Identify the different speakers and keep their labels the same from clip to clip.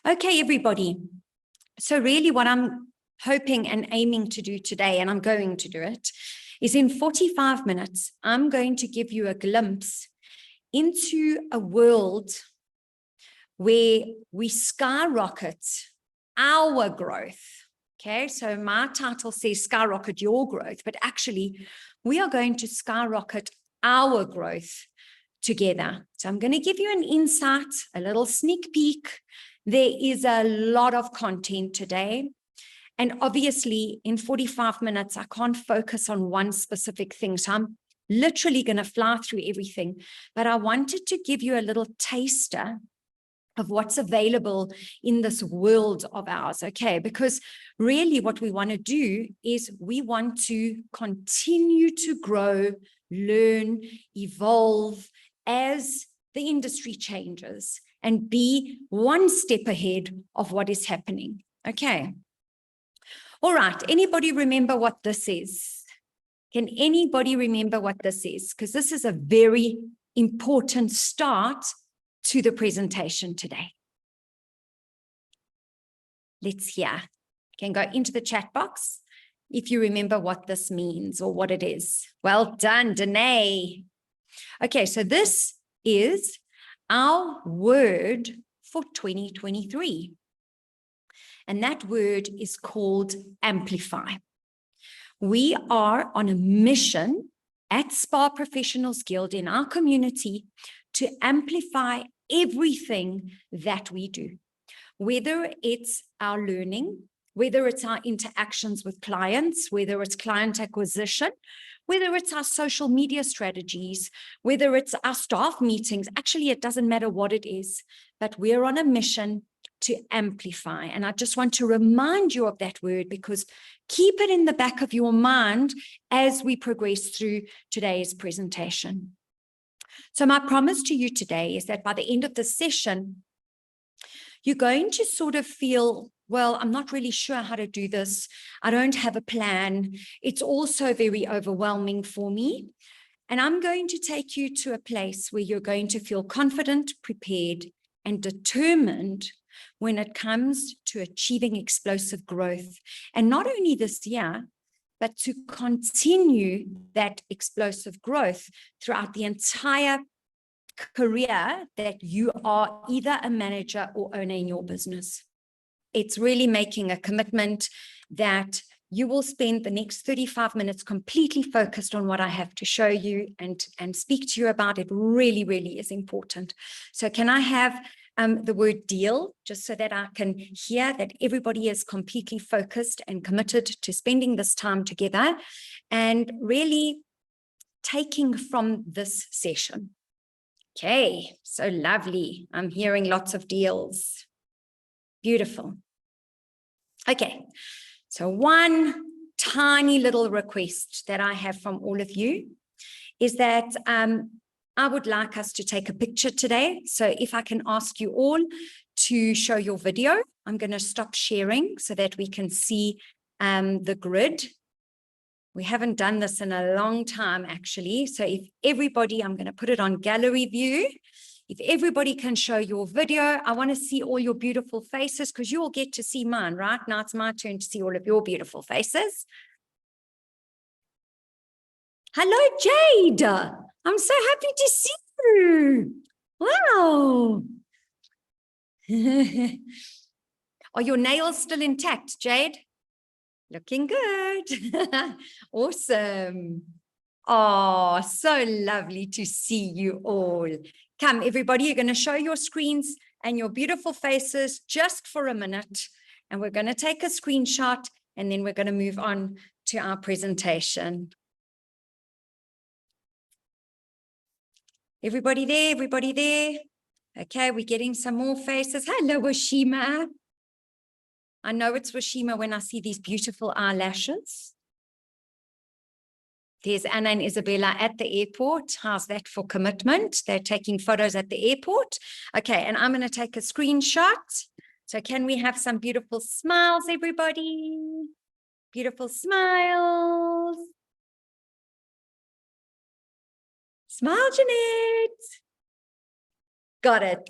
Speaker 1: Okay, everybody. So really what I'm hoping and aiming to do today, and I'm going to do it, is in 45 minutes, I'm going to give you a glimpse into a world where we skyrocket our growth. Okay, so my title says skyrocket your growth, but actually we are going to skyrocket our growth together. So I'm going to give you an insight, a little sneak peek. There is a lot of content today. And obviously in 45 minutes, I can't focus on one specific thing. So I'm literally going to fly through everything, but I wanted to give you a little taster of what's available in this world of ours, okay? Because really what we want to do is we want to continue to grow, learn, evolve as the industry changes and be one step ahead of what is happening, okay? All right, anybody remember what this is? Can anybody remember what this is? Because this is a very important start to the presentation today. Let's hear. You can go into the chat box if you remember what this means or what it is. Well done, Danae. Okay, so this is our word for 2023. And that word is called amplify. We are on a mission at Spa Professionals Guild in our community to amplify everything that we do, whether it's our learning, whether it's our interactions with clients, whether it's client acquisition, whether it's our social media strategies, whether it's our staff meetings. Actually, it doesn't matter what it is, but we're on a mission to amplify. And I just want to remind you of that word because keep it in the back of your mind as we progress through today's presentation. So my promise to you today is that by the end of the session, you're going to sort of feel, well, I'm not really sure how to do this. I don't have a plan. It's also very overwhelming for me. And I'm going to take you to a place where you're going to feel confident, prepared, and determined when it comes to achieving explosive growth. And not only this year, but to continue that explosive growth throughout the entire career that you are either a manager or owner in your business. It's really making a commitment that you will spend the next 35 minutes completely focused on what I have to show you and speak to you about. It really, really is important. So can I have the word deal, just so that I can hear that everybody is completely focused and committed to spending this time together and really taking from this session. Okay, so lovely. I'm hearing lots of deals. Beautiful. Okay, so one tiny little request that I have from all of you is that I would like us to take a picture today. So if I can ask you all to show your video, I'm going to stop sharing so that we can see the grid. We haven't done this in a long time, actually. So if everybody, I'm going to put it on gallery view. If everybody can show your video, I want to see all your beautiful faces because you all get to see mine, right? Now it's my turn to see all of your beautiful faces. Hello, Jade. I'm so happy to see you. Wow. Are your nails still intact, Jade? Looking good. Awesome. Oh, so lovely to see you all. Come, everybody, you're going to show your screens and your beautiful faces just for a minute. And we're going to take a screenshot and then we're going to move on to our presentation. Everybody there? Everybody there? Okay, we're getting some more faces. Hello, Washima. I know it's Washima when I see these beautiful eyelashes. There's Anna and Isabella at the airport. How's that for commitment? They're taking photos at the airport. Okay, and I'm going to take a screenshot. So can we have some beautiful smiles, everybody? Beautiful smiles. Smile, Jeanette. Got it.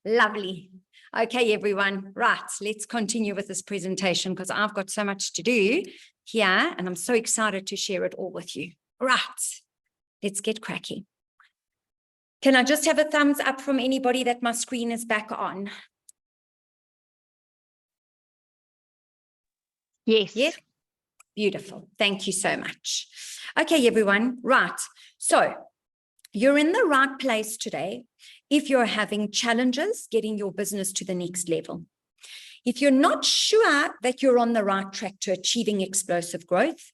Speaker 1: Lovely. Okay, everyone. Right, let's continue with this presentation because I've got so much to do here and I'm so excited to share it all with you. Right, let's get cracking. Can I just have a thumbs up from anybody that my screen is back on?
Speaker 2: Yes.
Speaker 1: Yes. Beautiful. Thank you so much. Okay, everyone. Right. So you're in the right place today if you're having challenges getting your business to the next level. If you're not sure that you're on the right track to achieving explosive growth,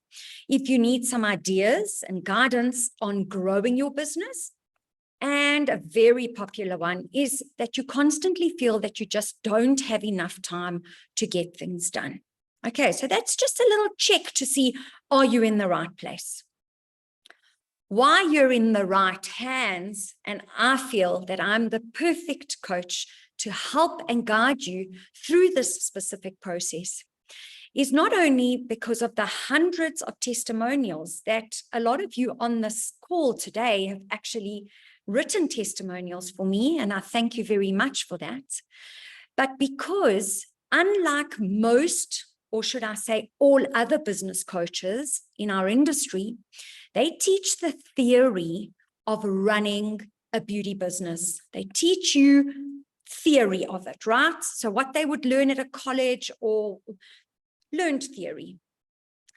Speaker 1: if you need some ideas and guidance on growing your business, and a very popular one is that you constantly feel that you just don't have enough time to get things done. Okay, so that's just a little check to see, are you in the right place? Why you're in the right hands, and I feel that I'm the perfect coach to help and guide you through this specific process, is not only because of the hundreds of testimonials that a lot of you on this call today have actually written testimonials for me, and I thank you very much for that, but because unlike most, or should I say all other business coaches in our industry, they teach the theory of running a beauty business. They teach you theory of it, right? So what they would learn at a college or learned theory.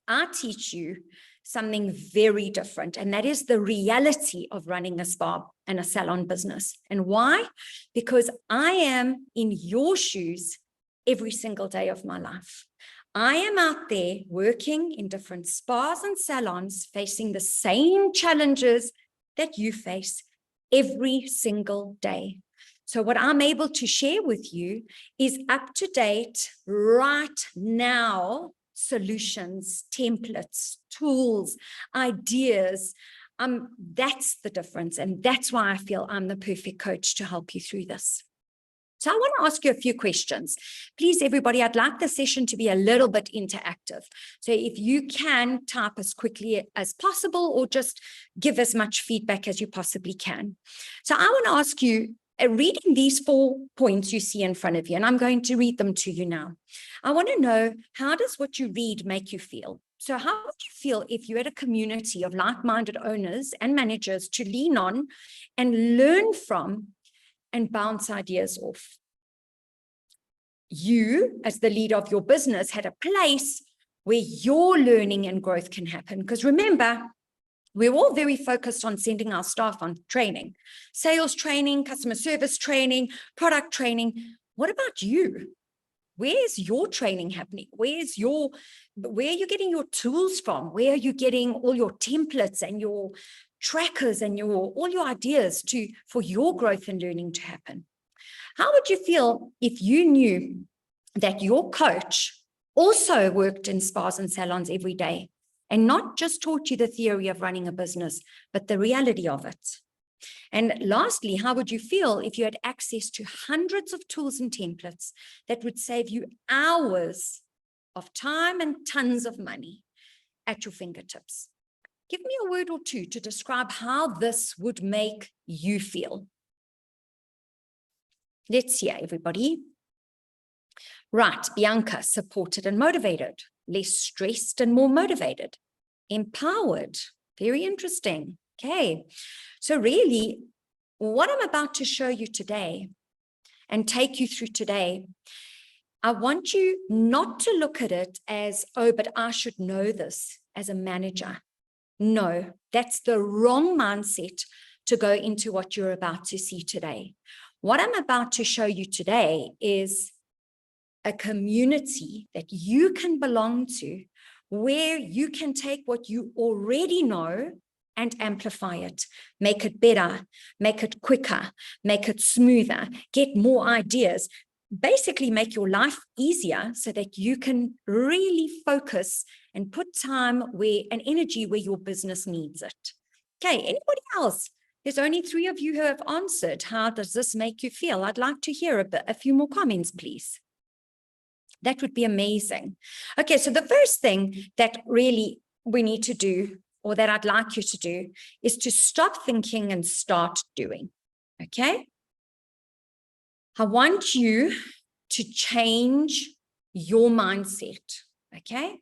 Speaker 1: I teach you something very different, and that is the reality of running a spa and a salon business. And why? Because I am in your shoes every single day of my life. I am out there working in different spas and salons, facing the same challenges that you face every single day. So what I'm able to share with you is up-to-date, right now, solutions, templates, tools, ideas. That's the difference. And that's why I feel I'm the perfect coach to help you through this. So I want to ask you a few questions. Please, everybody, I'd like the session to be a little bit interactive. So if you can type as quickly as possible or just give as much feedback as you possibly can. So I want to ask you, reading these 4 points you see in front of you, and I'm going to read them to you now. I want to know, how does what you read make you feel? So how would you feel if you had a community of like-minded owners and managers to lean on and learn from and bounce ideas off? You, as the leader of your business, had a place where your learning and growth can happen. Because remember, we're all very focused on sending our staff on training, sales training, customer service training, product training. What about you? Where's your training happening? Where are you getting your tools from? Where are you getting all your templates and your trackers and all your ideas for your growth and learning to happen? How would you feel if you knew that your coach also worked in spas and salons every day and not just taught you the theory of running a business, but the reality of it? And lastly, how would you feel if you had access to hundreds of tools and templates that would save you hours of time and tons of money at your fingertips? Give me a word or two to describe how this would make you feel. Let's hear, everybody. Right, Bianca, supported and motivated, less stressed and more motivated, empowered, very interesting. Okay, so really, what I'm about to show you today and take you through today, I want you not to look at it as, oh, but I should know this as a manager. No, that's the wrong mindset to go into what you're about to see today. What I'm about to show you today is a community that you can belong to, where you can take what you already know and amplify it, make it better, make it quicker, make it smoother, get more ideas, basically make your life easier so that you can really focus and put time and energy where your business needs it. Okay, anybody else? There's only 3 of you who have answered. How does this make you feel? I'd like to hear a few more comments, please. That would be amazing. Okay, so the first thing that really we need to do, or that I'd like you to do, is to stop thinking and start doing. Okay? I want you to change your mindset, okay?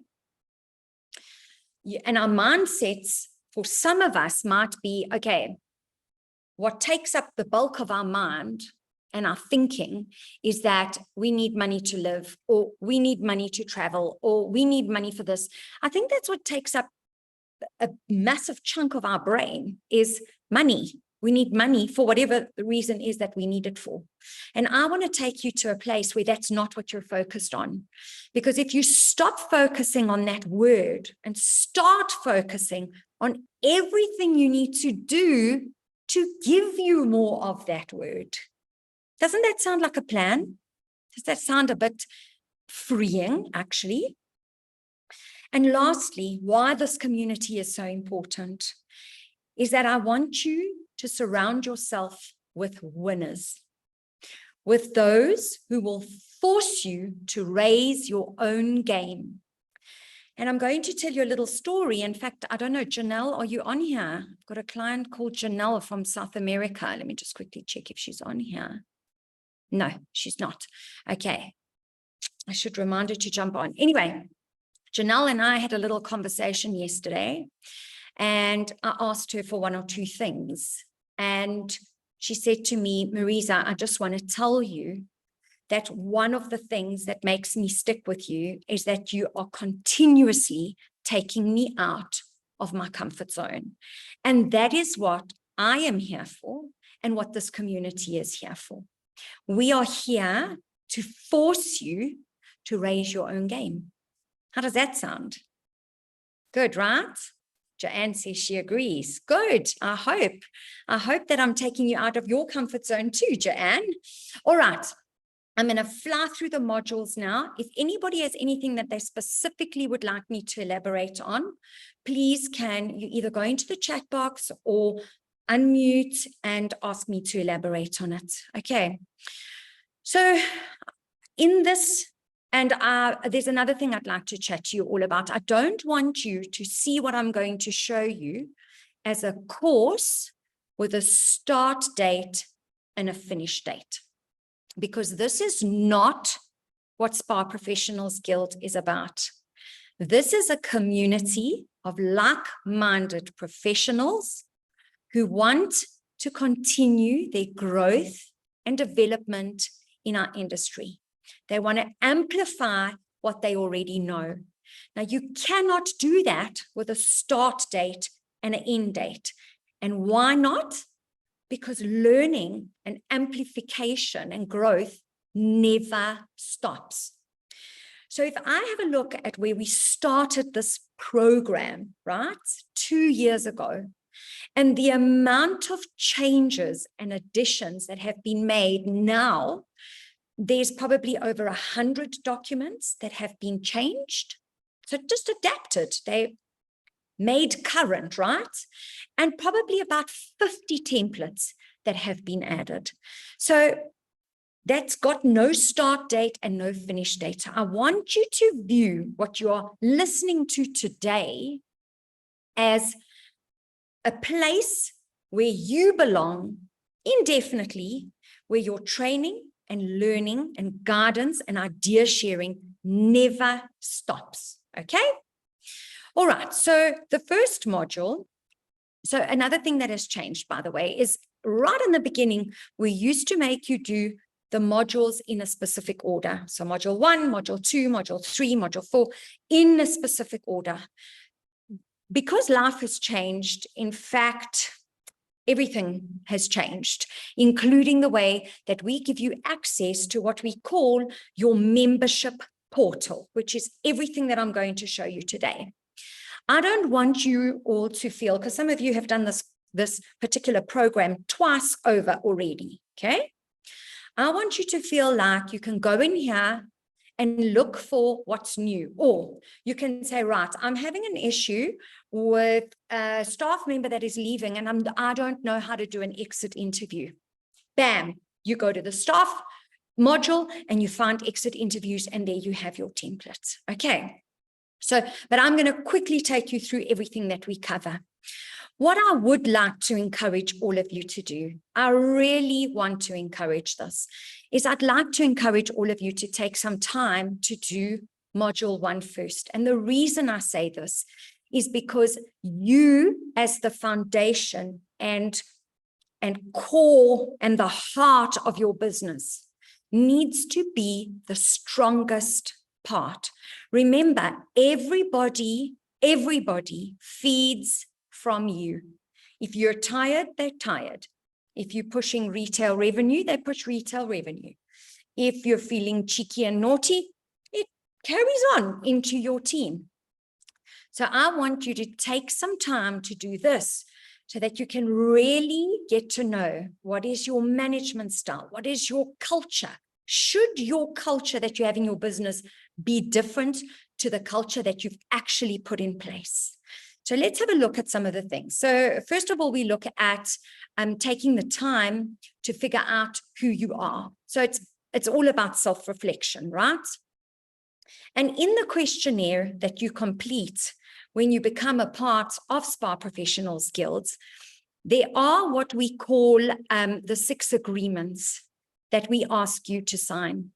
Speaker 1: And our mindsets, for some of us, might be, okay, what takes up the bulk of our mind and our thinking is that we need money to live, or we need money to travel, or we need money for this. I think that's what takes up a massive chunk of our brain is money. We need money for whatever the reason is that we need it for. And I want to take you to a place where that's not what you're focused on. Because if you stop focusing on that word and start focusing on everything you need to do to give you more of that word. Doesn't that sound like a plan? Does that sound a bit freeing, actually? And lastly, why this community is so important is that I want you to surround yourself with winners, with those who will force you to raise your own game. And I'm going to tell you a little story. In fact, I don't know, Janelle, are you on here? I've got a client called Janelle from South America. Let me just quickly check if she's on here. No, she's not. Okay. I should remind her to jump on. Anyway, Janelle and I had a little conversation yesterday, and I asked her for one or two things. And she said to me, Marisa, I just want to tell you that one of the things that makes me stick with you is that you are continuously taking me out of my comfort zone. And that is what I am here for and what this community is here for. We are here to force you to raise your own game. How does that sound? Good, right? Joanne says she agrees. Good. I hope that I'm taking you out of your comfort zone too, Joanne. All right. I'm going to fly through the modules now. If anybody has anything that they specifically would like me to elaborate on, please can you either go into the chat box or unmute and ask me to elaborate on it. Okay. So in this, and there's another thing I'd like to chat to you all about. I don't want you to see what I'm going to show you as a course with a start date and a finish date, because this is not what Spa Professionals Guild is about. This is a community of like-minded professionals who want to continue their growth and development in our industry. They want to amplify what they already know. Now, you cannot do that with a start date and an end date. And why not? Because learning and amplification and growth never stops. So if I have a look at where we started this program, right, 2 years ago, and the amount of changes and additions that have been made now, there's probably over 100 documents that have been changed. So just adapted. They made current, right? And probably about 50 templates that have been added. So that's got no start date and no finish date. I want you to view what you are listening to today as a place where you belong indefinitely, where your training and learning and guidance and idea sharing never stops. Okay? All right. So the first module, so another thing that has changed, by the way, is right in the beginning, we used to make you do the modules in a specific order. So module 1, module 2, module 3, module 4, in a specific order. Because life has changed, in fact, everything has changed, including the way that we give you access to what we call your membership portal, which is everything that I'm going to show you today. I don't want you all to feel, because some of you have done this particular program twice over already, okay? I want you to feel like you can go in here and look for what's new. Or you can say, right, I'm having an issue with a staff member that is leaving and I don't know how to do an exit interview. Bam, you go to the staff module and you find exit interviews, and there you have your templates. Okay. So, but I'm going to quickly take you through everything that we cover. What I would like to encourage all of you to do, I really want to encourage this, is I'd like to encourage all of you to take some time to do module 1 first. And the reason I say this is because you, as the foundation and core and the heart of your business, needs to be the strongest part. Remember, everybody feeds from you. If you're tired, they're tired. If you're pushing retail revenue, they push retail revenue. If you're feeling cheeky and naughty, it carries on into your team. So I want you to take some time to do this so that you can really get to know what is your management style, what is your culture. Should your culture that you have in your business be different to the culture that you've actually put in place? So let's have a look at some of the things. So first of all, we look at taking the time to figure out who you are. So it's all about self-reflection, right? And in the questionnaire that you complete when you become a part of Spa Professionals Guilds, there are what we call the 6 agreements that we ask you to sign.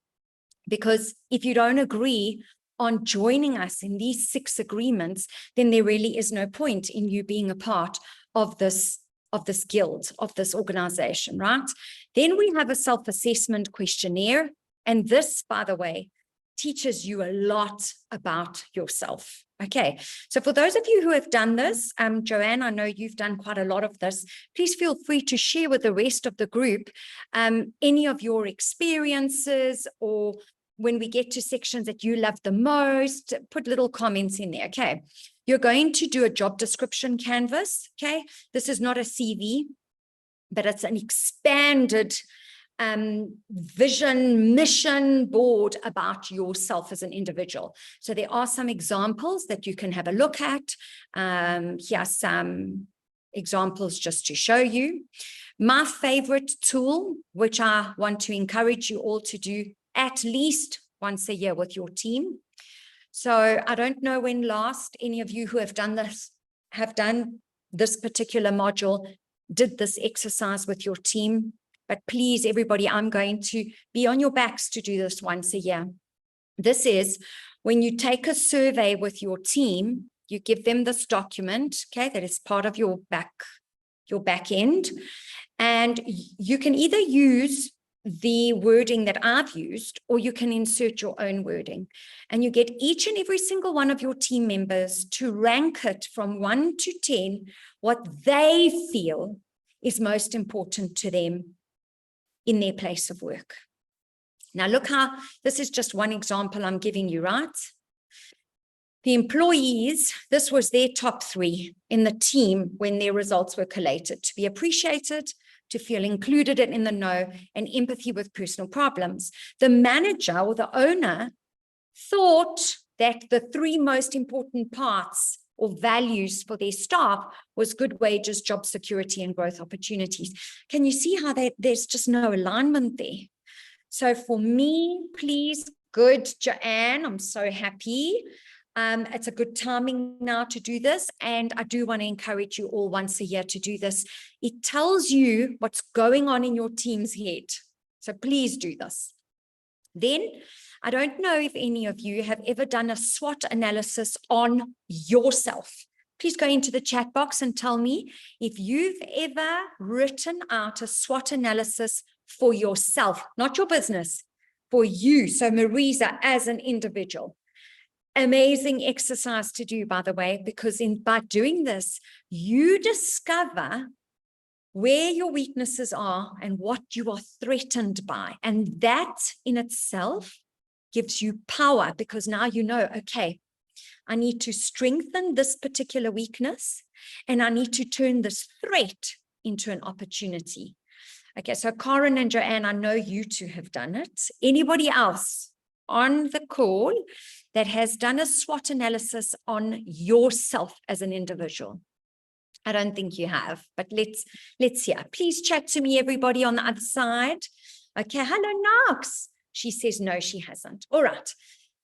Speaker 1: Because if you don't agree on joining us in these 6 agreements, then there really is no point in you being a part of this guild, of this organization, right? Then we have a self-assessment questionnaire. And this, by the way, teaches you a lot about yourself. Okay, so for those of you who have done this, Joanne, I know you've done quite a lot of this. Please feel free to share with the rest of the group any of your experiences, or when we get to sections that you love the most, put little comments in there. Okay, you're going to do a job description canvas. Okay, this is not a CV, but it's an expanded vision, mission board about yourself as an individual. So there are some examples that you can have a look at. Here are some examples just to show you. My favorite tool, which I want to encourage you all to do at least once a year with your team. So I don't know when last any of you who have done this particular module, did this exercise with your team. But please, everybody, I'm going to be on your backs to do this once a year. This is when you take a survey with your team, you give them this document, okay, that is part of your back end. And you can either use the wording that I've used, or you can insert your own wording. And you get each and every single one of your team members to rank it from 1 to 10, what they feel is most important to them in their place of work. Now look how, this is just one example I'm giving you, right? The employees, this was their top 3 in the team when their results were collated: to be appreciated, to feel included and in the know, and empathy with personal problems. The manager or the owner thought that the 3 most important parts or values for their staff was good wages, job security, and growth opportunities. Can you see how there's just no alignment there? So for me, please, good, Joanne, I'm so happy. It's a good timing now to do this. And I do want to encourage you all once a year to do this. It tells you what's going on in your team's head. So please do this. Then, I don't know if any of you have ever done a SWOT analysis on yourself. Please go into the chat box and tell me if you've ever written out a SWOT analysis for yourself, not your business, for you. So Marisa, as an individual. Amazing exercise to do, by the way, because by doing this, you discover where your weaknesses are and what you are threatened by. And that in itself gives you power, because now you know, okay, I need to strengthen this particular weakness and I need to turn this threat into an opportunity. Okay, so Karen and Joanne, I know you two have done it. Anybody else on the call that has done a SWOT analysis on yourself as an individual? I don't think you have, but let's hear. Please chat to me, everybody on the other side. Okay, hello, Knox. She says, no, she hasn't. All right.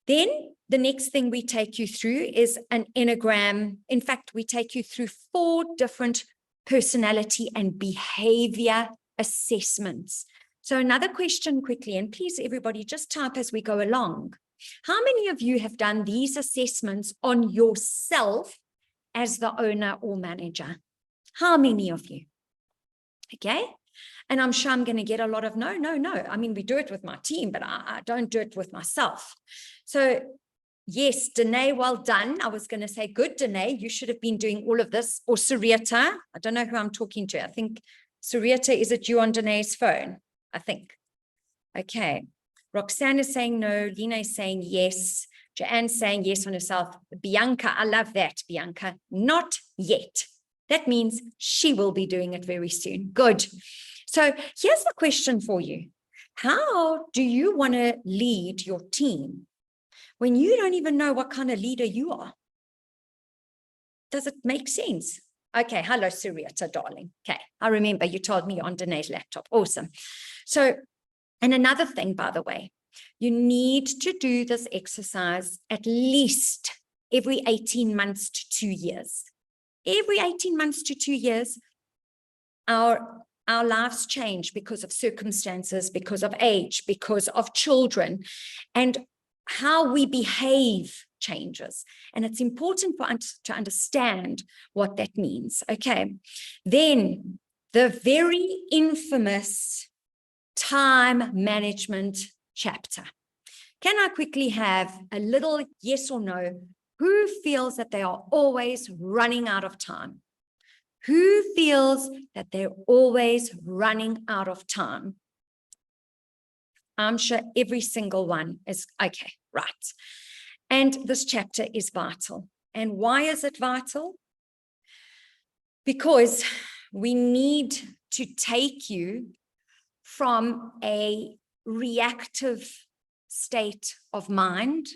Speaker 1: Then the next thing we take you through is an Enneagram. In fact, we take you through 4 different personality and behavior assessments. So another question quickly, and please everybody just type as we go along. How many of you have done these assessments on yourself as the owner or manager? How many of you? Okay. And I'm sure I'm going to get a lot of no. I mean, we do it with my team, but I don't do it with myself. So yes, Danae, well done. I was going to say, good, Danae, you should have been doing all of this. Or Suriata, I don't know who I'm talking to. I think Suriata, is it you on Danae's phone? I think. Okay. Roxanne is saying no. Lena is saying yes. Joanne's saying yes on herself. Bianca, I love that, Bianca. Not yet. That means she will be doing it very soon. Good. So here's the question for you. How do you want to lead your team when you don't even know what kind of leader you are? Does it make sense? Okay. Hello, Suriata, darling. Okay. I remember you told me on Danae's laptop. Awesome. So, and another thing, by the way, you need to do this exercise at least every 18 months to 2 years. Every 18 months to 2 years, our lives change because of circumstances, because of age, because of children, and how we behave changes. And it's important for us to understand what that means. Okay. Then the very infamous time management chapter. Can I quickly have a little yes or no? Who feels that they are always running out of time? Who feels that they're always running out of time? I'm sure every single one is okay, right. And this chapter is vital. And why is it vital? Because we need to take you from a reactive state of mind,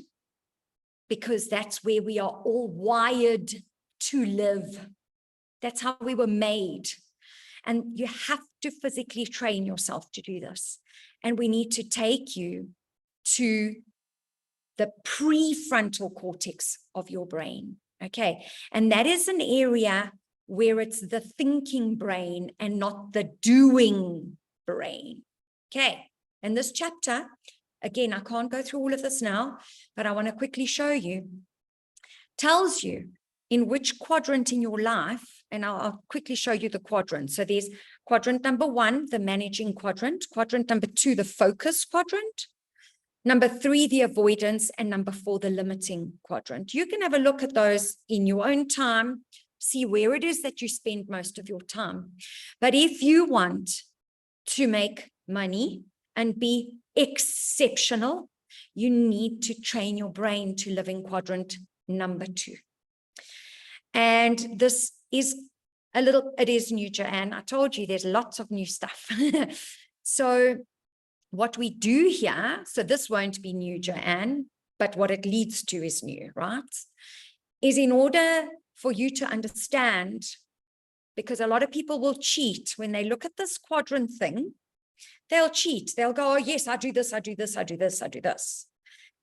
Speaker 1: because that's where we are all wired to live. That's how we were made. And you have to physically train yourself to do this. And we need to take you to the prefrontal cortex of your brain. Okay. And that is an area where it's the thinking brain and not the doing brain. Okay. And this chapter, again, I can't go through all of this now, but I want to quickly show you, tells you in which quadrant in your life, and I'll quickly show you the quadrant. So there's quadrant number 1, the managing quadrant, quadrant number 2, the focus quadrant, number 3, the avoidance, and number 4, the limiting quadrant. You can have a look at those in your own time, see where it is that you spend most of your time. But if you want to make money and be exceptional, you need to train your brain to live in quadrant number 2. And this is it is new, Joanne. I told you there's lots of new stuff. So what we do here, so this won't be new, Joanne, but what it leads to is new, right? Is in order for you to understand, because a lot of people will cheat when they look at this quadrant thing, they'll cheat. They'll go, oh, yes, I do this, I do this, I do this, I do this.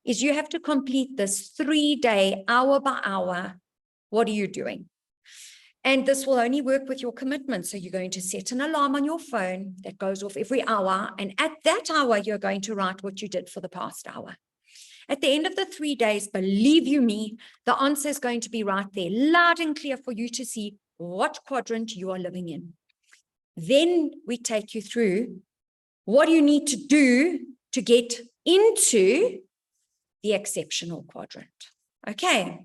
Speaker 1: Is you have to complete this 3-day, hour by hour. What are you doing? And this will only work with your commitment. So you're going to set an alarm on your phone that goes off every hour. And at that hour, you're going to write what you did for the past hour. At the end of the 3 days, believe you me, the answer is going to be right there, loud and clear for you to see what quadrant you are living in. Then we take you through what you need to do to get into the exceptional quadrant. Okay.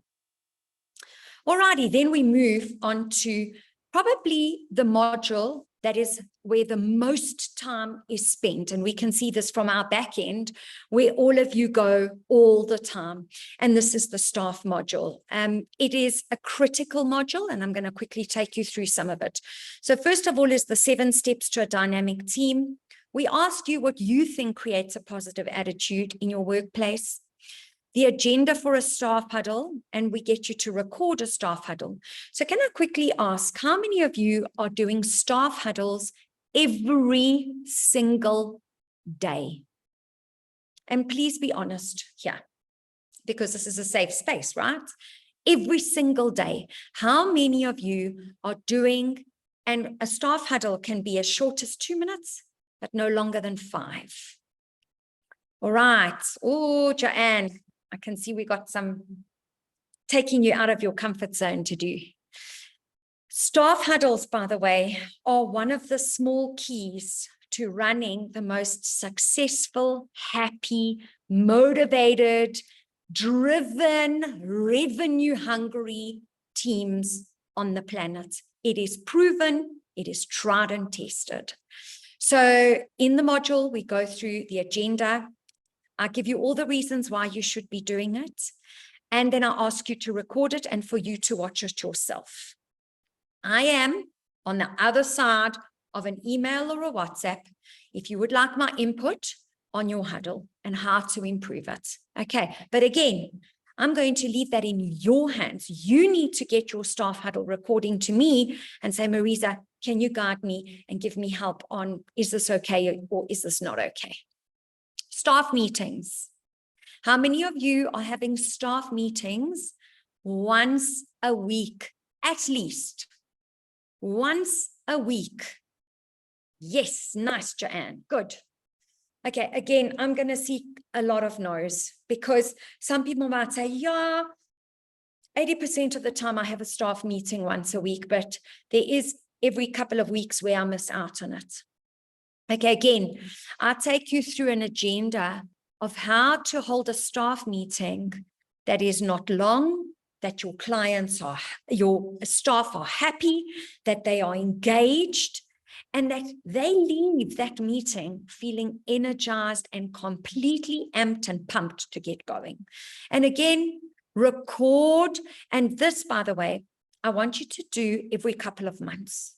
Speaker 1: Alrighty, then we move on to probably the module that is where the most time is spent. And we can see this from our back end, where all of you go all the time. And this is the staff module. It is a critical module, and I'm going to quickly take you through some of it. So first of all is the 7 steps to a dynamic team. We ask you what you think creates a positive attitude in your workplace. The agenda for a staff huddle, and we get you to record a staff huddle. So can I quickly ask, how many of you are doing staff huddles every single day? And please be honest here. because this is a safe space, right? Every single day, how many of you are doing, and a staff huddle can be as short as 2 minutes, but no longer than 5. All right. Oh, Joanne, I can see we got some taking you out of your comfort zone to do. Staff huddles, by the way, are one of the small keys to running the most successful, happy, motivated, driven, revenue-hungry teams on the planet. It is proven, it is tried and tested. So in the module, we go through the agenda. I give you all the reasons why you should be doing it. And then I ask you to record it and for you to watch it yourself. I am on the other side of an email or a WhatsApp if you would like my input on your huddle and how to improve it. Okay, but again, I'm going to leave that in your hands. You need to get your staff huddle recording to me and say, Marisa, can you guide me and give me help on, is this okay or is this not okay? Staff meetings. How many of you are having staff meetings once a week, at least? Once a week. Yes, nice, Joanne. Good. Okay, again, I'm going to seek a lot of no's because some people might say, yeah, 80% of the time I have a staff meeting once a week, but there is every couple of weeks where I miss out on it. Okay, again, I'll take you through an agenda of how to hold a staff meeting that is not long, that your clients are, your staff are happy, that they are engaged, and that they leave that meeting feeling energized and completely amped and pumped to get going. And again, record. And this, by the way, I want you to do every couple of months.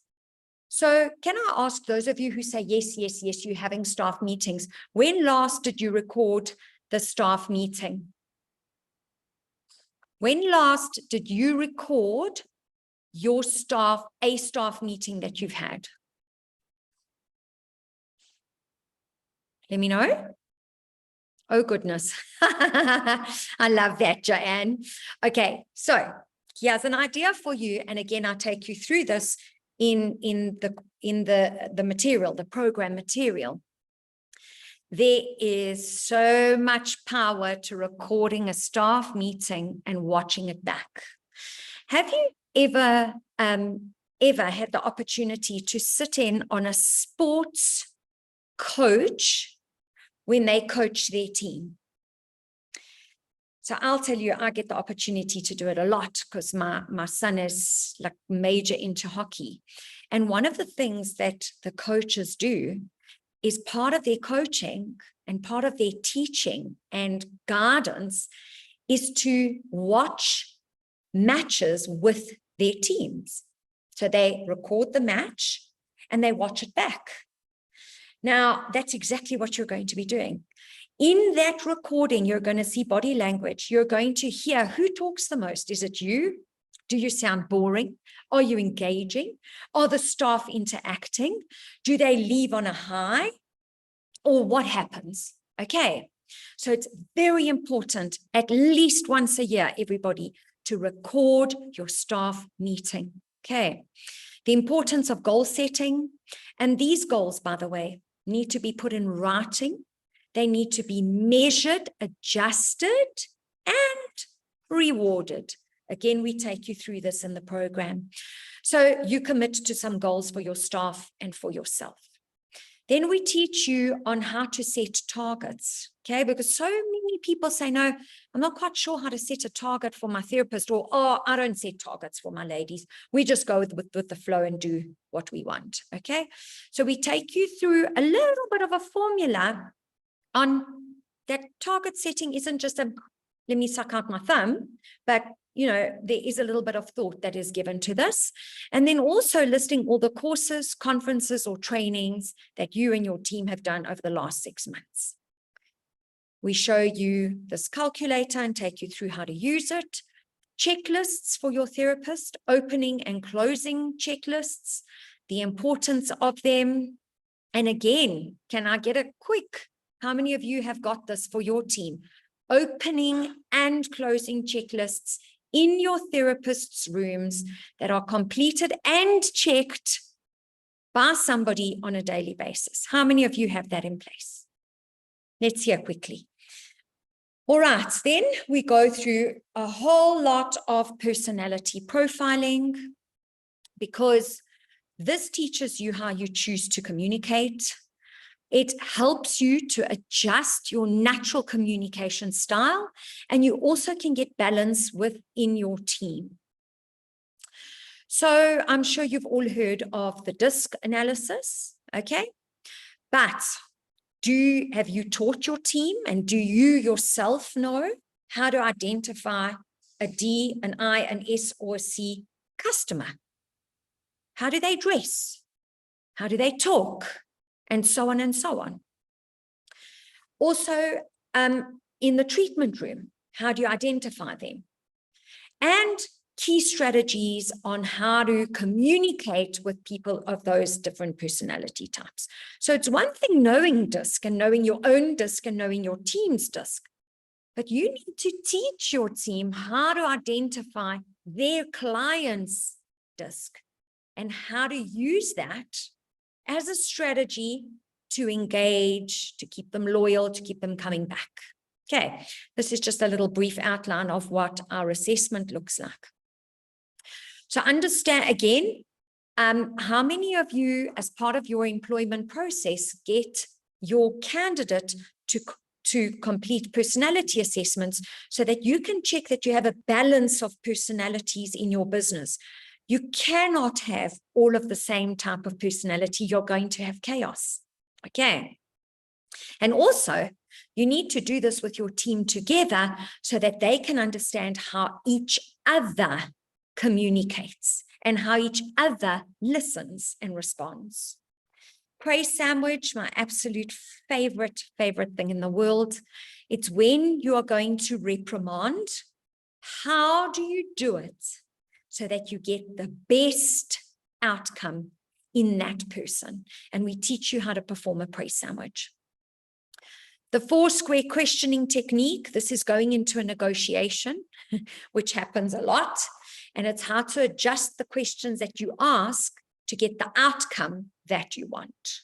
Speaker 1: So can I ask those of you who say, yes, yes, yes, you're having staff meetings, when last did you record the staff meeting? When last did you record your staff, a staff meeting that you've had? Let me know. Oh, goodness. I love that, Joanne. Okay, so here's an idea for you. And again, I'll take you through this in the material, the program material. There is so much power to recording a staff meeting and watching it back. Have you ever had the opportunity to sit in on a sports coach when they coach their team? So I'll tell you, I get the opportunity to do it a lot because my son is like major into hockey. And one of the things that the coaches do is part of their coaching and part of their teaching and guidance is to watch matches with their teams. So they record the match and they watch it back. Now, that's exactly what you're going to be doing. In that recording, you're going to see body language. You're going to hear who talks the most. Is it you? Do you sound boring? Are you engaging? Are the staff interacting? Do they leave on a high? Or what happens? Okay, so it's very important, at least once a year, everybody, to record your staff meeting. Okay, the importance of goal setting. And these goals, by the way, need to be put in writing. They need to be measured, adjusted, and rewarded. Again, we take you through this in the program. So you commit to some goals for your staff and for yourself. Then we teach you on how to set targets, okay? Because so many people say, no, I'm not quite sure how to set a target for my therapist, or, oh, I don't set targets for my ladies. We just go with the flow and do what we want, okay? So we take you through a little bit of a formula on that target setting isn't just a, let me suck out my thumb, but you know, there is a little bit of thought that is given to this. And then also listing all the courses, conferences, or trainings that you and your team have done over the last 6 months. We show you this calculator and take you through how to use it. Checklists for your therapist, opening and closing checklists, the importance of them. And again, can I get a quick, how many of you have got this for your team? opening and closing checklists in your therapist's rooms that are completed and checked by somebody on a daily basis. How many of you have that in place? Let's hear quickly. All right, then we go through a whole lot of personality profiling, because this teaches you how you choose to communicate. It helps you to adjust your natural communication style, and you also can get balance within your team. So I'm sure you've all heard of the DISC analysis, okay? But have you taught your team, and do you yourself know how to identify a D, an I, an S, or a C customer? How do they dress? How do they talk? And so on and so on. Also, in the treatment room, how do you identify them? And key strategies on how to communicate with people of those different personality types. So it's one thing knowing DISC and knowing your own DISC and knowing your team's DISC, but you need to teach your team how to identify their client's DISC and how to use that as a strategy to engage, to keep them loyal, to keep them coming back. Okay, this is just a little brief outline of what our assessment looks like. So understand again, how many of you, as part of your employment process, get your candidate to complete personality assessments so that you can check that you have a balance of personalities in your business. You cannot have all of the same type of personality. You're going to have chaos. Okay. And also, you need to do this with your team together so that they can understand how each other communicates and how each other listens and responds. Praise sandwich, my absolute favorite thing in the world. It's when you are going to reprimand. How do you do it so that you get the best outcome in that person? And we teach you how to perform a praise sandwich. The 4-square questioning technique, this is going into a negotiation, which happens a lot. And it's how to adjust the questions that you ask to get the outcome that you want.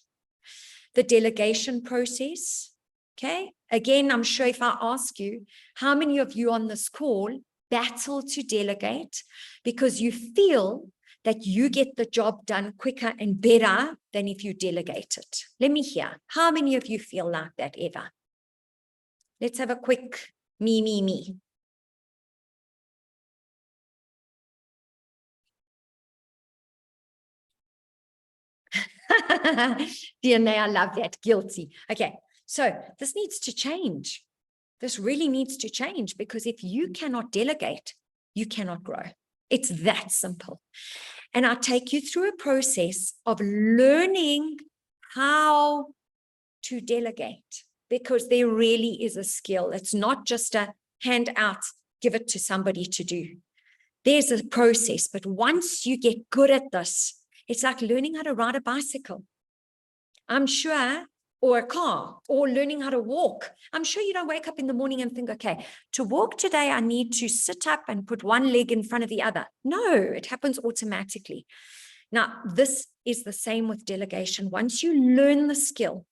Speaker 1: The delegation process, okay? Again, I'm sure if I ask you, how many of you on this call battle to delegate because you feel that you get the job done quicker and better than if you delegate it? Let me hear. How many of you feel like that ever? Let's have a quick me. DNA, I love that. Guilty. Okay, so this needs to change. This really needs to change, because if you cannot delegate, you cannot grow. It's that simple. And I take you through a process of learning how to delegate, because there really is a skill. It's not just a hand out, give it to somebody to do. There's a process, but once you get good at this, it's like learning how to ride a bicycle, I'm sure, or a car, or learning how to walk. I'm sure you don't wake up in the morning and think, okay, to walk today, I need to sit up and put one leg in front of the other. No, it happens automatically. Now, this is the same with delegation. Once you learn the skill,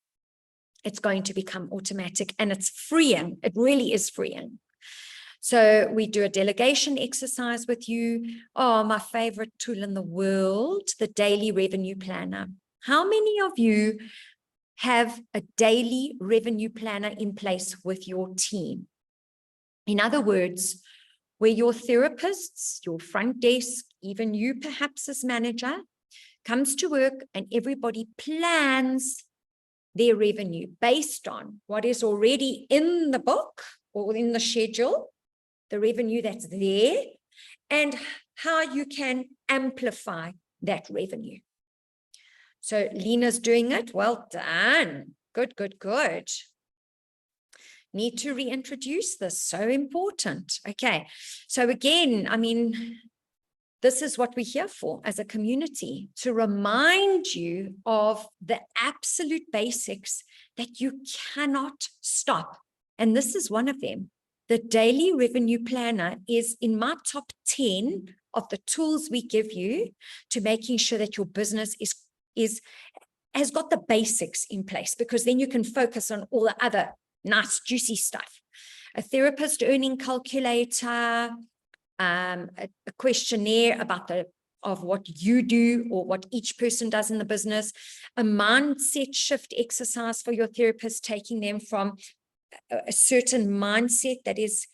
Speaker 1: it's going to become automatic, and it's freeing. It really is freeing. So we do a delegation exercise with you. Oh, my favorite tool in the world, the daily revenue planner. How many of you have a daily revenue planner in place with your team? In other words, where your therapists, your front desk, even you perhaps as manager, comes to work and everybody plans their revenue based on what is already in the book or in the schedule, the revenue that's there, and how you can amplify that revenue. So Lena's doing it. Well done. Good. Need to reintroduce this. So important. Okay. So again, I mean, this is what we're here for as a community, to remind you of the absolute basics that you cannot stop. And this is one of them. the daily revenue planner is in my top 10 of the tools we give you to making sure that your business has got the basics in place, because then you can focus on all the other nice, juicy stuff. A therapist earning calculator, a questionnaire about of what you do or what each person does in the business, a mindset shift exercise for your therapist, taking them from a certain mindset that is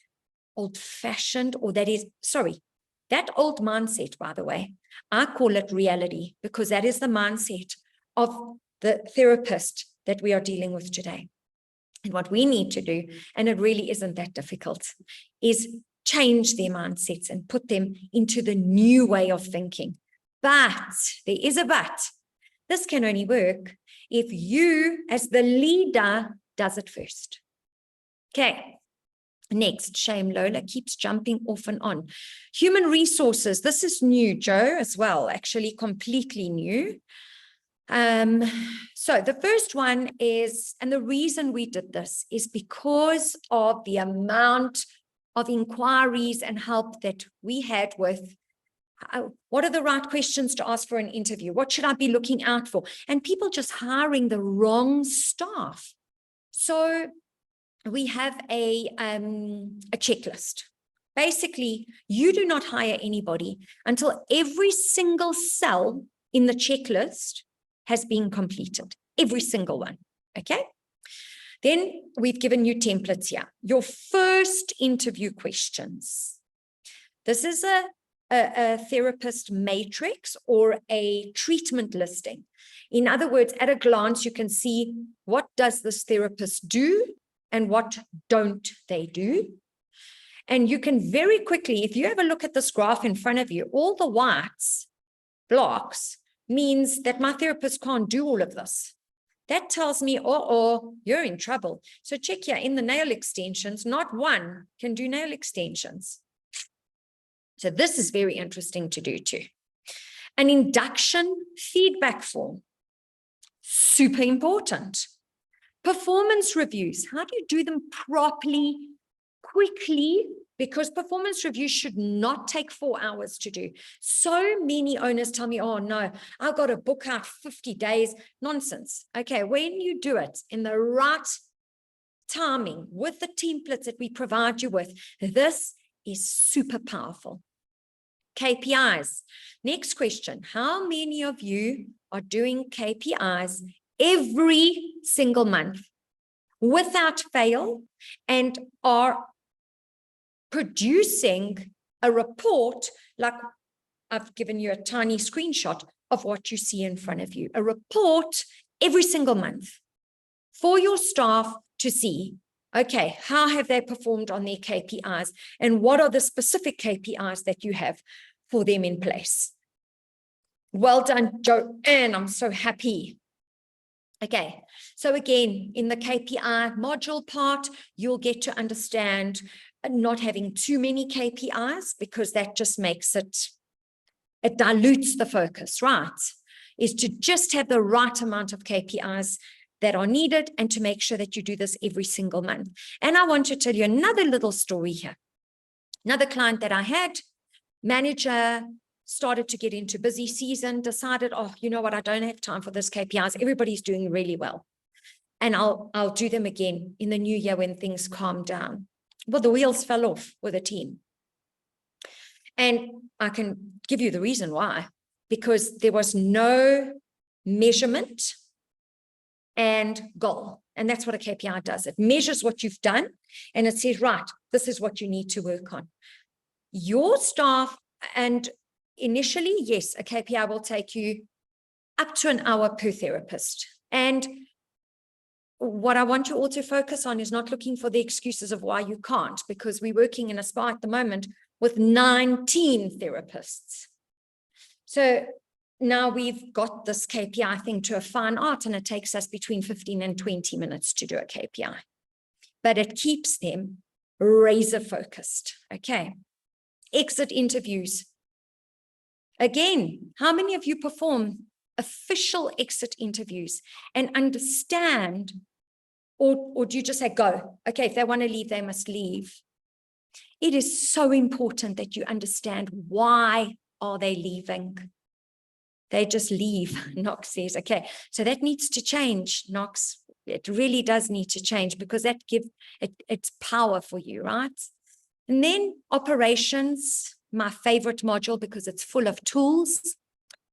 Speaker 1: old-fashioned, or that old mindset, by the way, I call it reality, because that is the mindset of the therapist that we are dealing with today. And what we need to do, and it really isn't that difficult, is change their mindsets and put them into the new way of thinking. But there is a but. This can only work if you, as the leader, does it first. Okay. Next, Shame Lola keeps jumping off and on. Human resources. This is new, Joe, as well, actually completely new. So the first one is, and the reason we did this is because of the amount of inquiries and help that we had with what are the right questions to ask for an interview? What should I be looking out for? And people just hiring the wrong staff. So we have a checklist. Basically, you do not hire anybody until every single cell in the checklist has been completed. Every single one, okay? Then we've given you templates here. Your first interview questions. This is a therapist matrix or a treatment listing. In other words, at a glance, you can see what does this therapist do and what don't they do. And you can very quickly, if you have a look at this graph in front of you, all the whites blocks means that my therapist can't do all of this. That tells me, oh, you're in trouble. So check here in the nail extensions, not one can do nail extensions. So this is very interesting to do too. An induction feedback form, super important. Performance reviews, how do you do them properly, quickly? Because performance reviews should not take 4 hours to do. So many owners tell me, oh no, I've got to book out 50 days. Nonsense. Okay, when you do it in the right timing with the templates that we provide you with, this is super powerful. KPIs. Next question. How many of you are doing KPIs every single month without fail and are producing a report? Like I've given you a tiny screenshot of what you see in front of you, a report every single month for your staff to see, okay, how have they performed on their KPIs and what are the specific KPIs that you have for them in place. Well done, Joanne, I'm so happy. Okay, so again, in the KPI module part, you'll get to understand not having too many KPIs, because that just makes it dilutes the focus, right? Is to just have the right amount of KPIs that are needed and to make sure that you do this every single month. And I want to tell you another little story here. Another client that I had, manager, started to get into busy season, decided, oh, you know what, I don't have time for this KPIs. Everybody's doing really well. And I'll do them again in the new year when things calm down. Well, the wheels fell off with the team. And I can give you the reason why, because there was no measurement and goal. And that's what a KPI does. It measures what you've done and it says, right, this is what you need to work on. Your staff, and initially, yes, a KPI will take you up to an hour per therapist. And what I want you all to focus on is not looking for the excuses of why you can't, because we're working in a spa at the moment with 19 therapists. So now we've got this KPI thing to a fine art, and it takes us between 15 and 20 minutes to do a KPI. But it keeps them razor focused. Okay. Exit interviews. Again, how many of you perform official exit interviews and understand, or do you just say, go? Okay, if they want to leave, they must leave. It is so important that you understand why are they leaving. They just leave, Knox says. Okay, so that needs to change, Knox. It really does need to change because that gives it's power for you, right? And then operations, my favorite module because it's full of tools.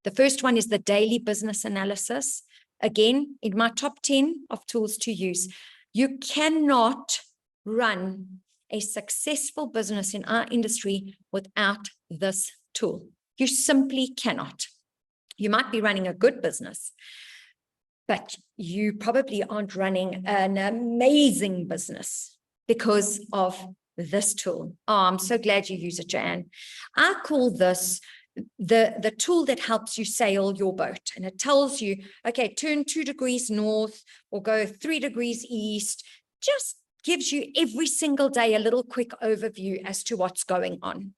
Speaker 1: The first one is the daily business analysis. Again, in my top 10 of tools to use. You cannot run a successful business in our industry without this tool. You simply cannot. You might be running a good business, but you probably aren't running an amazing business because of this tool. Oh, I'm so glad you use it, Joanne. I call this the tool that helps you sail your boat. And it tells you, okay, turn 2 degrees north or go 3 degrees east. Just gives you every single day a little quick overview as to what's going on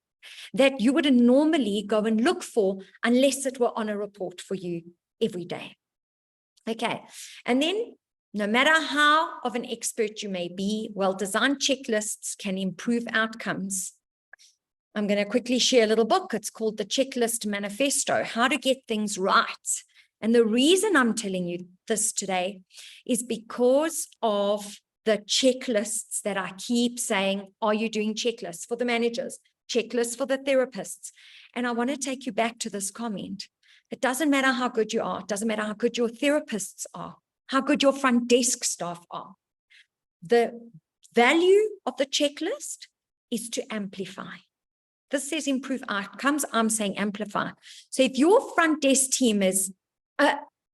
Speaker 1: that you wouldn't normally go and look for unless it were on a report for you every day. Okay, and then no matter how of an expert you may be, well-designed checklists can improve outcomes. I'm going to quickly share a little book. It's called The Checklist Manifesto, How to Get Things Right. And the reason I'm telling you this today is because of the checklists that I keep saying, are you doing checklists for the managers, checklists for the therapists? And I want to take you back to this comment. It doesn't matter how good you are. It doesn't matter how good your therapists are, how good your front desk staff are. The value of the checklist is to amplify. This says improve outcomes. I'm saying amplify. So if your front desk team is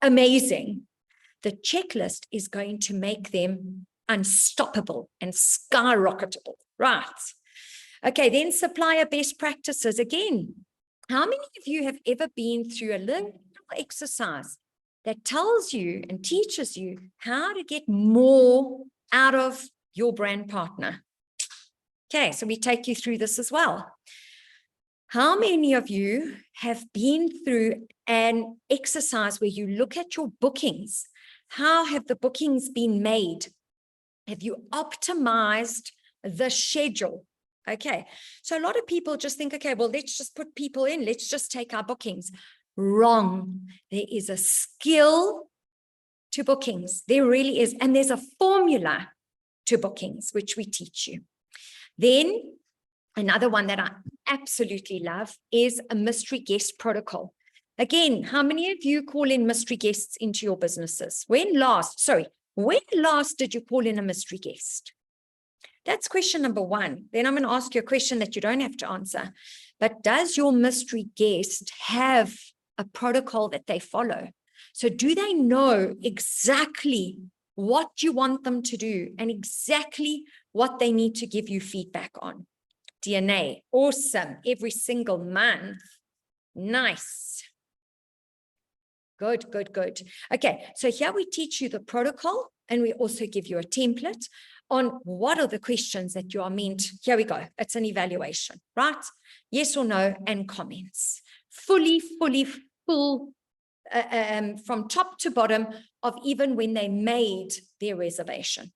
Speaker 1: amazing, the checklist is going to make them unstoppable and skyrockettable, right? Okay, then supplier best practices. Again, how many of you have ever been through a little exercise that tells you and teaches you how to get more out of your brand partner? Okay, so we take you through this as well. How many of you have been through an exercise where you look at your bookings? How have the bookings been made? Have you optimized the schedule? Okay, so a lot of people just think, okay, well, let's just put people in. Let's just take our bookings. Wrong. There is a skill to bookings. There really is. And there's a formula to bookings, which we teach you. Then another one that I absolutely love is a mystery guest protocol. Again, how many of you call in mystery guests into your businesses? When last did you call in a mystery guest? That's question number one. Then I'm going to ask you a question that you don't have to answer. But does your mystery guest have a protocol that they follow? So do they know exactly what you want them to do and exactly what they need to give you feedback on? DNA, awesome. Every single month. Nice. Good, good, good. Okay, so here we teach you the protocol and we also give you a template on what are the questions that you are meant. Here we go. It's an evaluation, right? Yes or no, and comments. Full, from top to bottom of even when they made their reservation.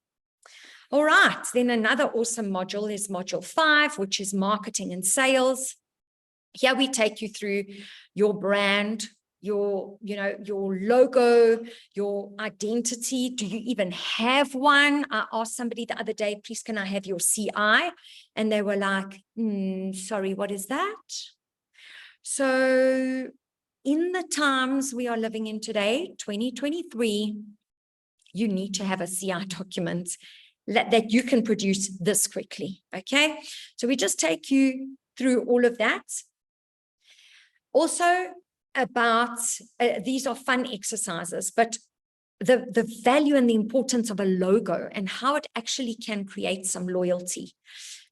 Speaker 1: All right, then another awesome module is module 5, which is marketing and sales. Here we take you through your brand, your logo, your identity. Do you even have one? I asked somebody the other day, please, can I have your CI? And they were like, sorry, what is that? So in the times we are living in today, 2023, you need to have a CI document that you can produce this quickly, okay? So we just take you through all of that. Also about, these are fun exercises, but the value and the importance of a logo and how it actually can create some loyalty.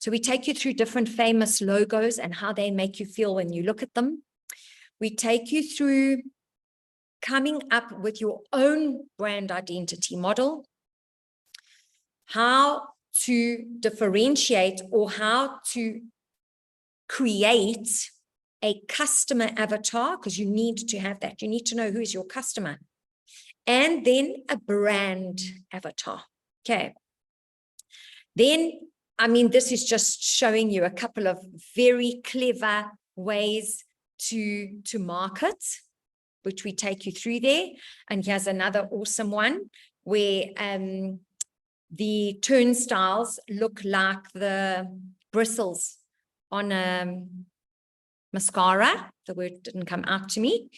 Speaker 1: So we take you through different famous logos and how they make you feel when you look at them. We take you through coming up with your own brand identity model, how to differentiate or how to create a customer avatar, because you need to have that. You need to know who is your customer. And then a brand avatar. Okay. Then I mean, this is just showing you a couple of very clever ways to market, which we take you through there. And here's another awesome one where the turnstiles look like the bristles on a mascara. The word didn't come out to me.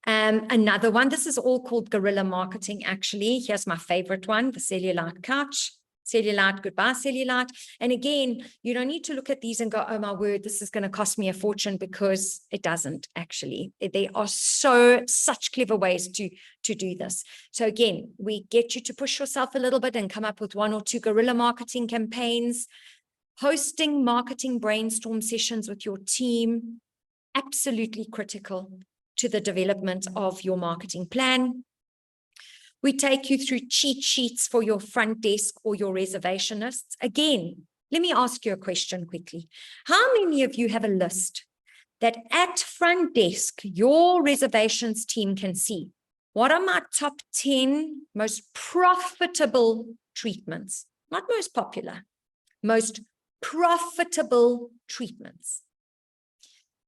Speaker 1: Another one, this is all called guerrilla marketing, actually. Here's my favorite one, the cellulite couch. Cellulite, goodbye cellulite. And again, you don't need to look at these and go, oh my word, this is going to cost me a fortune, because it doesn't actually. There are such clever ways to do this. So again, we get you to push yourself a little bit and come up with 1 or 2 guerrilla marketing campaigns, hosting marketing brainstorm sessions with your team, absolutely critical to the development of your marketing plan. We take you through cheat sheets for your front desk or your reservationists. Again, let me ask you a question quickly. How many of you have a list that at front desk, your reservations team can see? What are my top 10 most profitable treatments? Not most popular, most profitable treatments.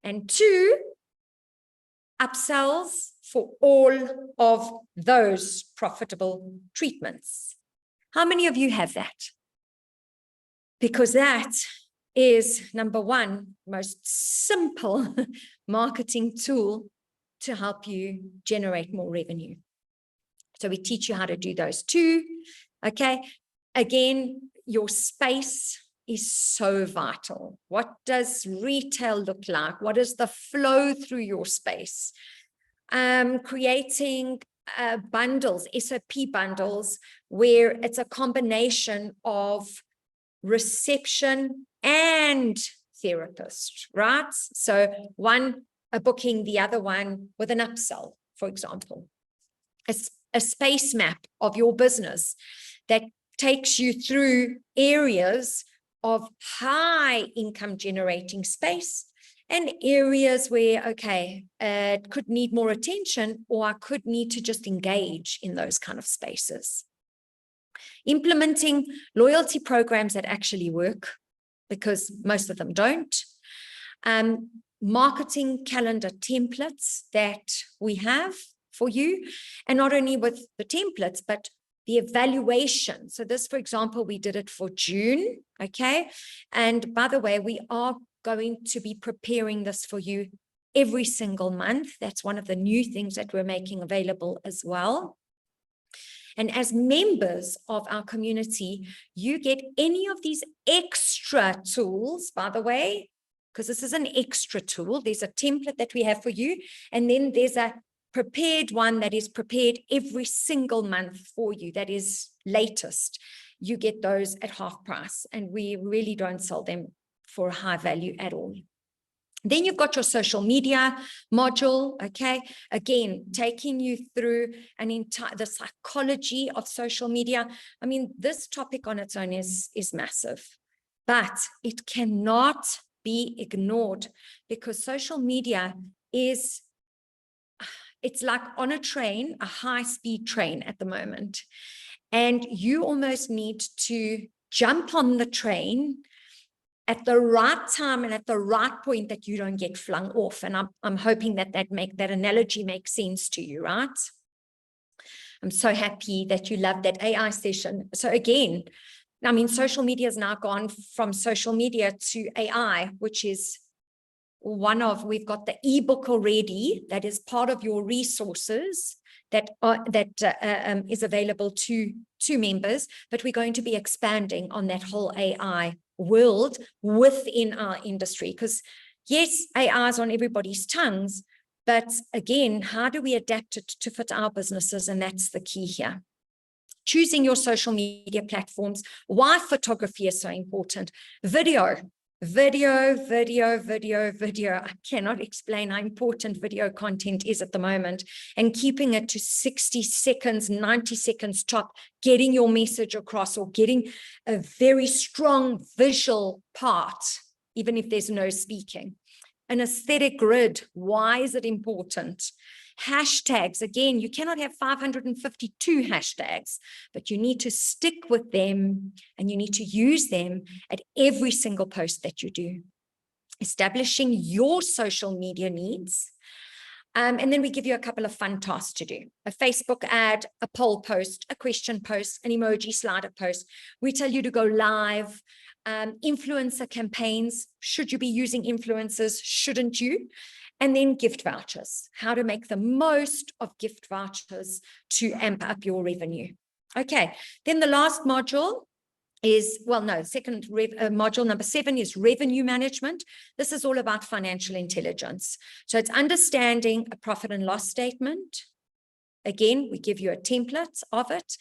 Speaker 1: And 2, upsells for all of those profitable treatments. How many of you have that? Because that is, number one, most simple marketing tool to help you generate more revenue. So we teach you how to do those too. Okay. Again, your space is so vital. What does retail look like? What is the flow through your space? Creating bundles, SOP bundles, where it's a combination of reception and therapist, right? So one, a booking, the other one with an upsell, for example. A space map of your business that takes you through areas of high income generating space and areas where, okay, it could need more attention, or I could need to just engage in those kind of spaces. Implementing loyalty programs that actually work, because most of them don't. Marketing calendar templates that we have for you, and not only with the templates, but the evaluation. So this, for example, we did it for June, okay? And by the way, we are going to be preparing this for you every single month. That's one of the new things that we're making available as well. And as members of our community, you get any of these extra tools, by the way, because this is an extra tool. There's a template that we have for you, and then there's a prepared one that is prepared every single month for you. That is latest. You get those at half price, and we really don't sell them for high value at all. Then you've got your social media module, okay? Again, taking you through the psychology of social media. I mean, this topic on its own is massive, but it cannot be ignored, because social media is, it's like on a train, a high-speed train at the moment. And you almost need to jump on the train at the right time and at the right point, that you don't get flung off. And I'm hoping that that analogy makes sense to you, right? I'm so happy that you loved that AI session. So again, I mean, social media has now gone from social media to AI, which is we've got the ebook already that is part of your resources that is available to members, but we're going to be expanding on that whole AI world within our industry, because yes, AI is on everybody's tongues, but again, how do we adapt it to fit our businesses? And that's the key here. Choosing your social media platforms, why photography is so important. Video. I cannot explain how important video content is at the moment, and keeping it to 60 seconds, 90 seconds top, getting your message across, or getting a very strong visual part, even if there's no speaking. An aesthetic grid, why is it important? Hashtags, again, you cannot have 552 hashtags, but you need to stick with them and you need to use them at every single post that you do. Establishing your social media needs. And then we give you a couple of fun tasks to do. A Facebook ad, a poll post, a question post, an emoji slider post. We tell you to go live. Influencer campaigns. Should you be using influencers? Shouldn't you? And then gift vouchers. How to make the most of gift vouchers to amp up your revenue. Okay, then the last module is, well, no, module number 7 is revenue management. This is all about financial intelligence. So it's understanding a profit and loss statement. Again, we give you a template of it.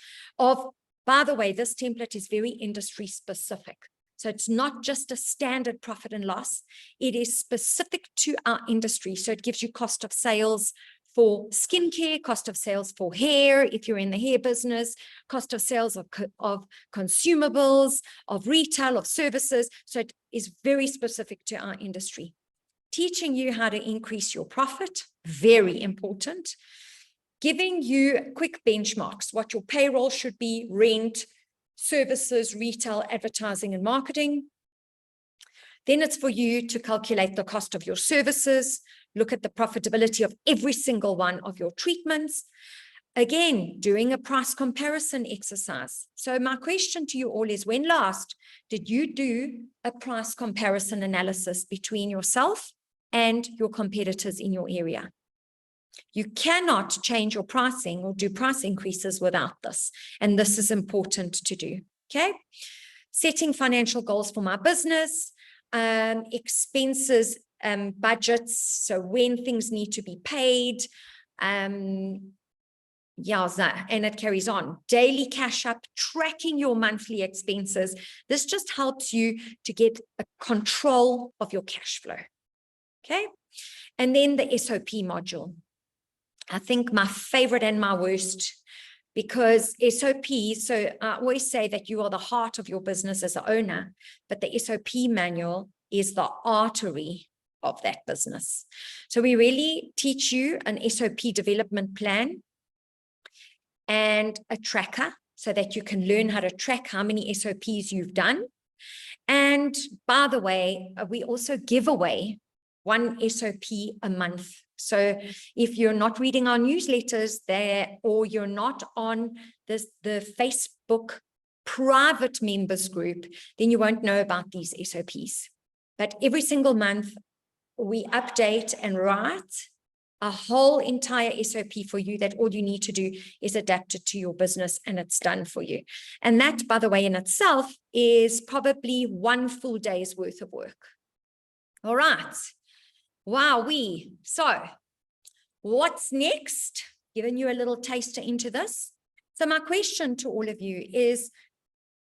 Speaker 1: By the way, this template is very industry specific. So it's not just a standard profit and loss. It is specific to our industry. So it gives you cost of sales for skincare, cost of sales for hair, if you're in the hair business, cost of sales of consumables, of retail, of services. So it is very specific to our industry. Teaching you how to increase your profit, very important. Giving you quick benchmarks, what your payroll should be, rent, services, retail, advertising, and marketing. Then it's for you to calculate the cost of your services, look at the profitability of every single one of your treatments. Again, doing a price comparison exercise. So my question to you all is, when last did you do a price comparison analysis between yourself and your competitors in your area? You cannot change your pricing or do price increases without this. And this is important to do, okay? Setting financial goals for my business, expenses, budgets, so when things need to be paid, and it carries on. Daily cash up, tracking your monthly expenses. This just helps you to get a control of your cash flow, okay? And then the SOP module. I think my favorite and my worst, because SOP, so I always say that you are the heart of your business as an owner, but the SOP manual is the artery of that business. So we really teach you an SOP development plan and a tracker so that you can learn how to track how many SOPs you've done. And by the way, we also give away one SOP a month. So if you're not reading our newsletters there, or you're not on the Facebook private members group, then you won't know about these SOPs. But every single month, we update and write a whole entire SOP for you that all you need to do is adapt it to your business and it's done for you. And that, by the way, in itself is probably one full day's worth of work. All right. Wowee. So what's next? Giving you a little taster into this. So my question to all of you is,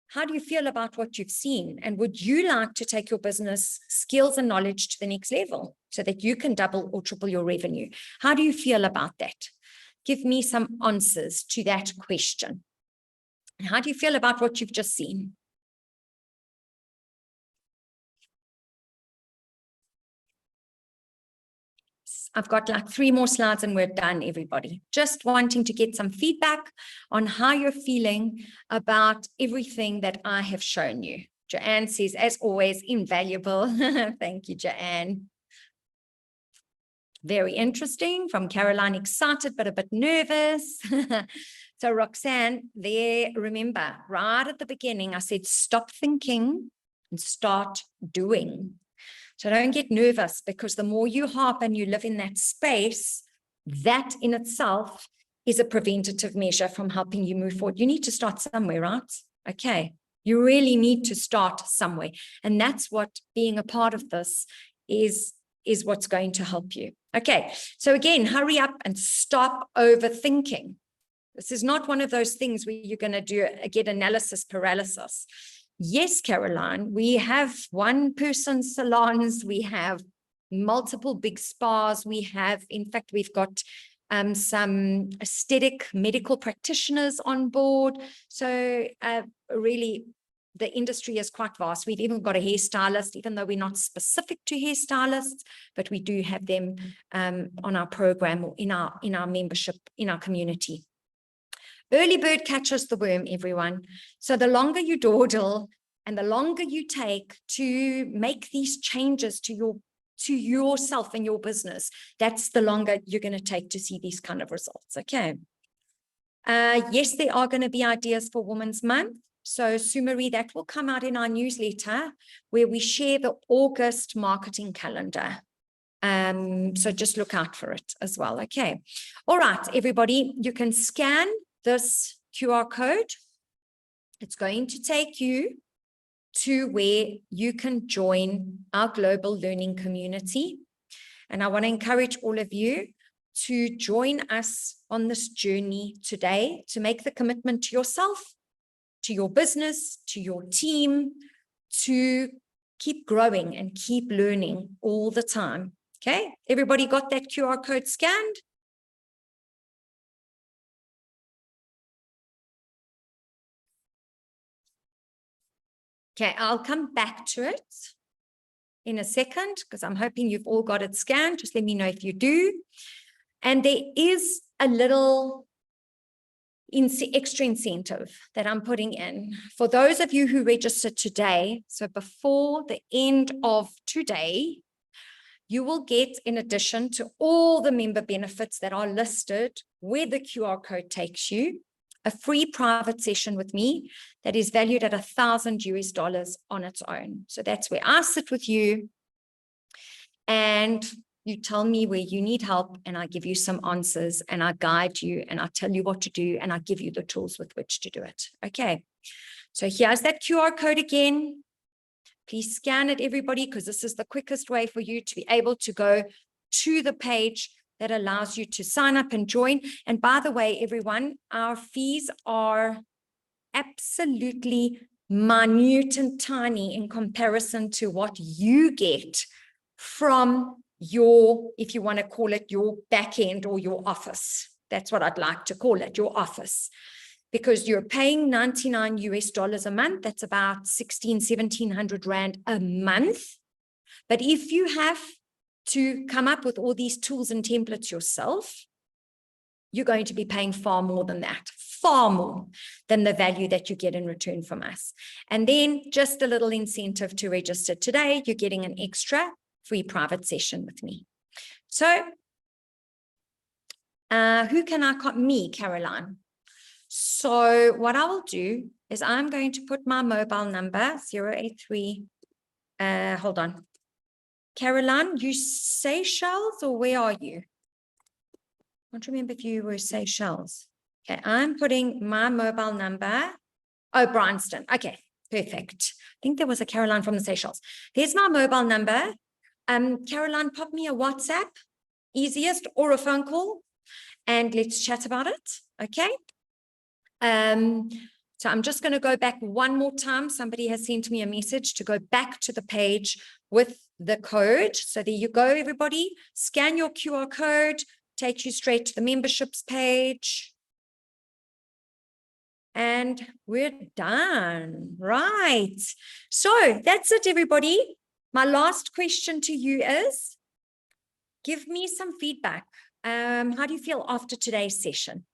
Speaker 1: how do you feel about what you've seen? And would you like to take your business skills and knowledge to the next level so that you can double or triple your revenue? How do you feel about that? Give me some answers to that question. How do you feel about what you've just seen? I've got like 3 more slides and we're done, everybody. Just wanting to get some feedback on how you're feeling about everything that I have shown you. Joanne says, as always, invaluable. Thank you, Joanne. Very interesting. From Caroline, excited but a bit nervous. So Roxanne, there, remember, right at the beginning, I said, stop thinking and start doing. So don't get nervous, because the more you harp and you live in that space, that in itself is a preventative measure from helping you move forward. You need to start somewhere, right? Okay. You really need to start somewhere. And that's what being a part of this is what's going to help you. Okay. So again, hurry up and stop overthinking. This is not one of those things where you're going to get analysis paralysis. Yes, Caroline, we have one-person salons, we have multiple big spas, in fact, we've got some aesthetic medical practitioners on board. So really, the industry is quite vast. We've even got a hairstylist, even though we're not specific to hairstylists, but we do have them on our program or in our membership, in our community. Early bird catches the worm, everyone. So the longer you dawdle and the longer you take to make these changes to yourself and your business, that's the longer you're going to take to see these kind of results. Okay. Yes, there are going to be ideas for Women's Month. So Sumari, that will come out in our newsletter where we share the August marketing calendar. So just look out for it as well. Okay. All right, everybody, you can scan this QR code. It's going to take you to where you can join our global learning community. And I want to encourage all of you to join us on this journey today, to make the commitment to yourself, to your business, to your team, to keep growing and keep learning all the time. Okay, everybody got that QR code scanned? Okay, I'll come back to it in a second because I'm hoping you've all got it scanned. Just let me know if you do. And there is a little extra incentive that I'm putting in for those of you who registered today. So before the end of today, you will get, in addition to all the member benefits that are listed where the QR code takes you, a free private session with me that is valued at $1,000 on its own. So that's where I sit with you and you tell me where you need help, and I give you some answers, and I guide you, and I tell you what to do, and I give you the tools with which to do it. Okay, so here's that QR code again. Please scan it, everybody, because this is the quickest way for you to be able to go to the page that allows you to sign up and join. And by the way, everyone, our fees are absolutely minute and tiny in comparison to what you get from your, if you want to call it your back end or your office. That's what I'd like to call it, your office. Because you're paying $99 a month. That's about 1,700 Rand a month. But if you have to come up with all these tools and templates yourself, you're going to be paying far more than that, far more than the value that you get in return from us. And then just a little incentive to register today, you're getting an extra free private session with me. So who can I call? Me, Caroline. So what I will do is I'm going to put my mobile number, 083, hold on. Caroline, you Seychelles or where are you? I don't remember if you were Seychelles. Okay, I'm putting my mobile number. Oh, Bryanston. Okay, perfect. I think there was a Caroline from the Seychelles. Here's my mobile number. Caroline, pop me a WhatsApp, easiest, or a phone call, and let's chat about it. Okay. So I'm just going to go back one more time. Somebody has sent me a message to go back to the page with the code. So there you go, everybody. Scan your QR code, takes you straight to the memberships page. And we're done. Right. So that's it, everybody. My last question to you is, give me some feedback. How do you feel after today's session?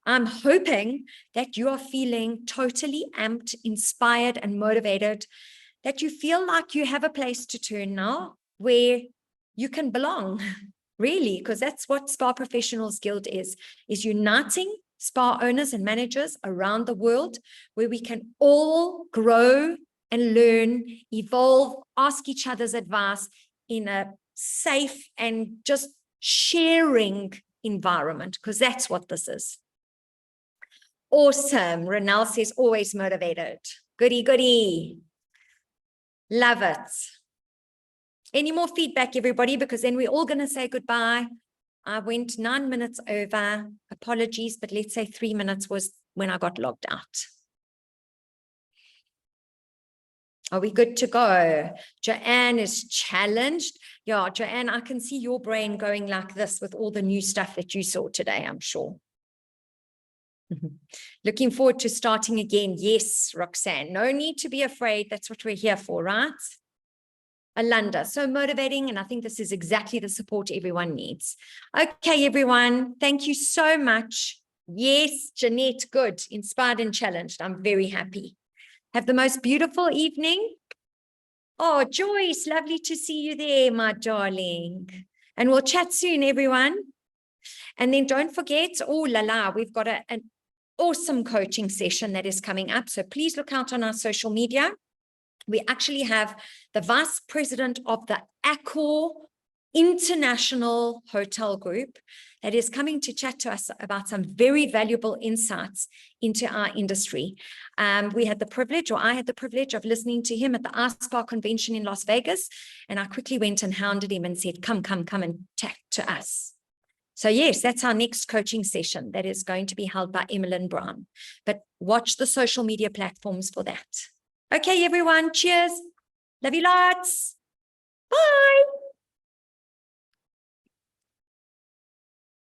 Speaker 1: I'm hoping that you are feeling totally amped, inspired, and motivated, that you feel like you have a place to turn now where you can belong, really, because that's what Spa Professionals Guild is uniting spa owners and managers around the world where we can all grow and learn, evolve, ask each other's advice in a safe and just sharing environment, because that's what this is. Awesome. Renelle says, always motivated. Goody, goody. Love it. Any more feedback, everybody? Because then we're all going to say goodbye. I went 9 minutes over. Apologies, but let's say 3 minutes was when I got logged out. Are we good to go? Joanne is challenged. Yeah, Joanne, I can see your brain going like this with all the new stuff that you saw today, I'm sure. Looking forward to starting again. Yes, Roxanne, no need to be afraid. That's what we're here for, right? Alanda, so motivating. And I think this is exactly the support everyone needs. Okay, everyone, thank you so much. Yes, Jeanette, good. Inspired and challenged. I'm very happy. Have the most beautiful evening. Oh, Joyce, lovely to see you there, my darling. And we'll chat soon, everyone. And then don't forget, oh la la, we've got an awesome coaching session that is coming up. So please look out on our social media. We actually have the vice president of the Accor International Hotel Group that is coming to chat to us about some very valuable insights into our industry. We had the privilege, or I had the privilege of listening to him at the iSpa convention in Las Vegas. And I quickly went and hounded him and said, come and chat to us. So yes, that's our next coaching session that is going to be held by Emmeline Brown. But watch the social media platforms for that. Okay, everyone. Cheers. Love you lots. Bye.